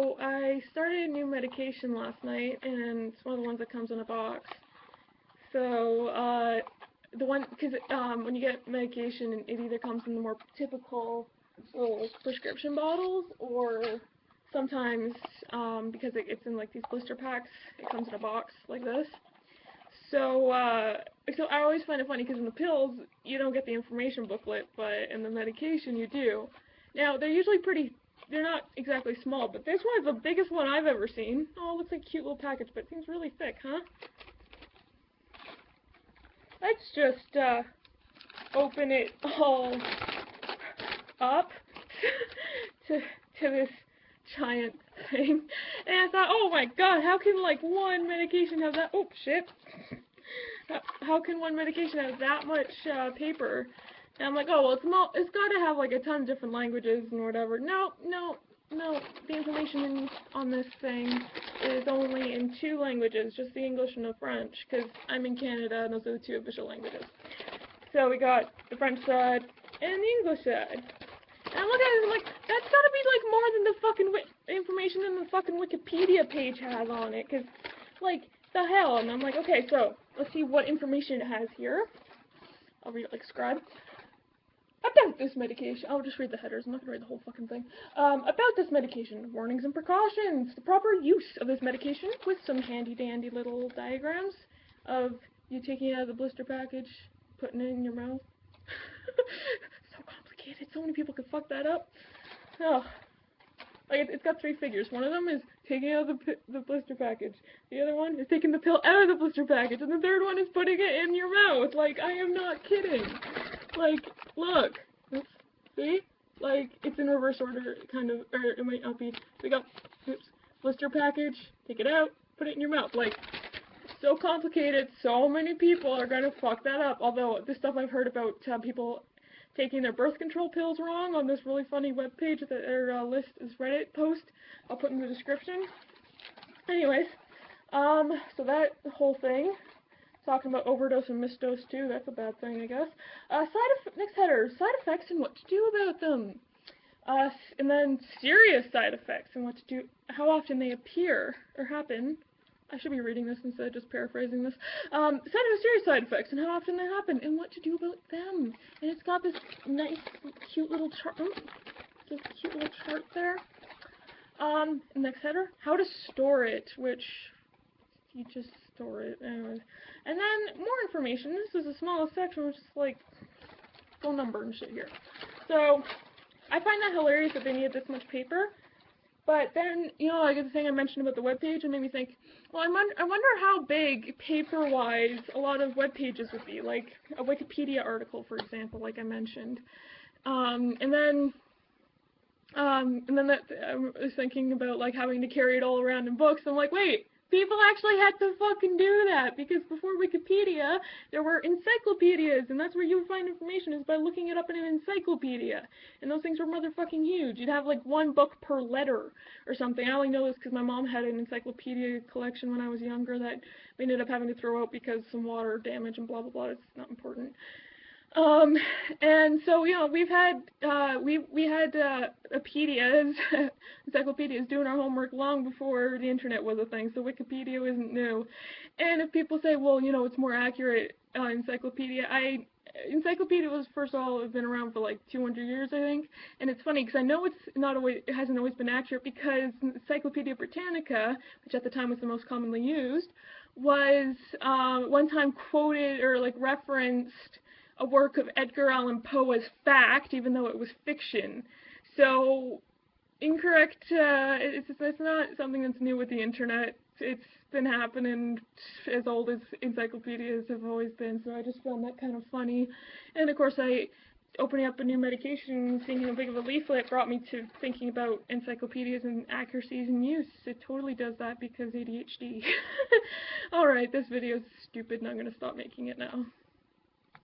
So I started a new medication last night, and it's one of the ones that comes in a box. So the one, because when you get medication, it either comes in the more typical little prescription bottles, or sometimes because it's in like these blister packs, it comes in a box like this. So so I always find it funny because in the pills you don't get the information booklet, but in the medication you do. Now they're usually they're not exactly small, but this one's the biggest one I've ever seen. Oh, it looks like a cute little package, but it seems really thick, huh? Let's just open it all up to this giant thing. And I thought, oh my god, how can like one medication have that? Oh shit. How can one medication have that much paper? And I'm like, oh well, it's got to have like a ton of different languages and whatever. No. The information on this thing is only in 2 languages, just the English and the French, because I'm in Canada and those are the 2 official languages. So we got the French side and the English side. And I'm looking at it and I'm like, that's gotta be like more than the fucking information in the fucking Wikipedia page has on it, because like the hell. And I'm like, okay, so let's see what information it has here. I'll read it like a scribe. About this medication, I'll just read the headers, I'm not going to read the whole fucking thing. About this medication, warnings and precautions, the proper use of this medication, with some handy-dandy little diagrams of you taking it out of the blister package, putting it in your mouth. So complicated, so many people could fuck that up. Oh. Like, it's got 3 figures. One of them is taking out the blister package. The other one is taking the pill out of the blister package. And the third one is putting it in your mouth. Like, I am not kidding. Like, look. Oops. See? Like, it's in reverse order, kind of, or it might not be. We got, oops, blister package, take it out, put it in your mouth. Like, so complicated. So many people are gonna fuck that up. Although, this stuff I've heard about people taking their birth control pills wrong on this really funny webpage that their list is Reddit post. I'll put in the description. Anyways, so that whole thing, talking about overdose and misdose too, that's a bad thing, I guess. Next header, side effects and what to do about them. And then serious side effects and what to do, how often they appear or happen. I should be reading this instead of just paraphrasing this. Serious side effects and how often they happen and what to do about them. And it's got this nice, cute little chart. This cute little chart there. Next header, how to store it, which you just store it, anyways. And then more information. This is the smallest section, which is like phone number and shit here. So I find that hilarious that they needed this much paper. But then, you know, like the thing I mentioned about the webpage, it made me think, well, I wonder how big, paper-wise, a lot of web pages would be, like a Wikipedia article, for example, like I mentioned. And then I was thinking about, like, having to carry it all around in books. I'm like, wait, people actually had to fucking do that, because before Wikipedia, there were encyclopedias, and that's where you would find information, is by looking it up in an encyclopedia. And those things were motherfucking huge. You'd have, like, 1 book per letter, or something. I only know this because my mom had an encyclopedia collection when I was younger that we ended up having to throw out because some water damage and blah blah blah. It's not important. And so, you know, we had encyclopedias doing our homework long before the internet was a thing, so Wikipedia isn't new. And if people say, well, you know, it's more accurate, encyclopedia, encyclopedia was, first of all, been around for like 200 years, I think, and it's funny, because I know it hasn't always been accurate, because Encyclopedia Britannica, which at the time was the most commonly used, was, one time quoted, or like referenced, a work of Edgar Allan Poe as fact, even though it was fiction. So, incorrect, it's not something that's new with the internet. It's been happening as old as encyclopedias have always been, so I just found that kind of funny. And of course, opening up a new medication, seeing how big of a leaflet brought me to thinking about encyclopedias and accuracies in use. It totally does that because ADHD. Alright, this video is stupid and I'm going to stop making it now.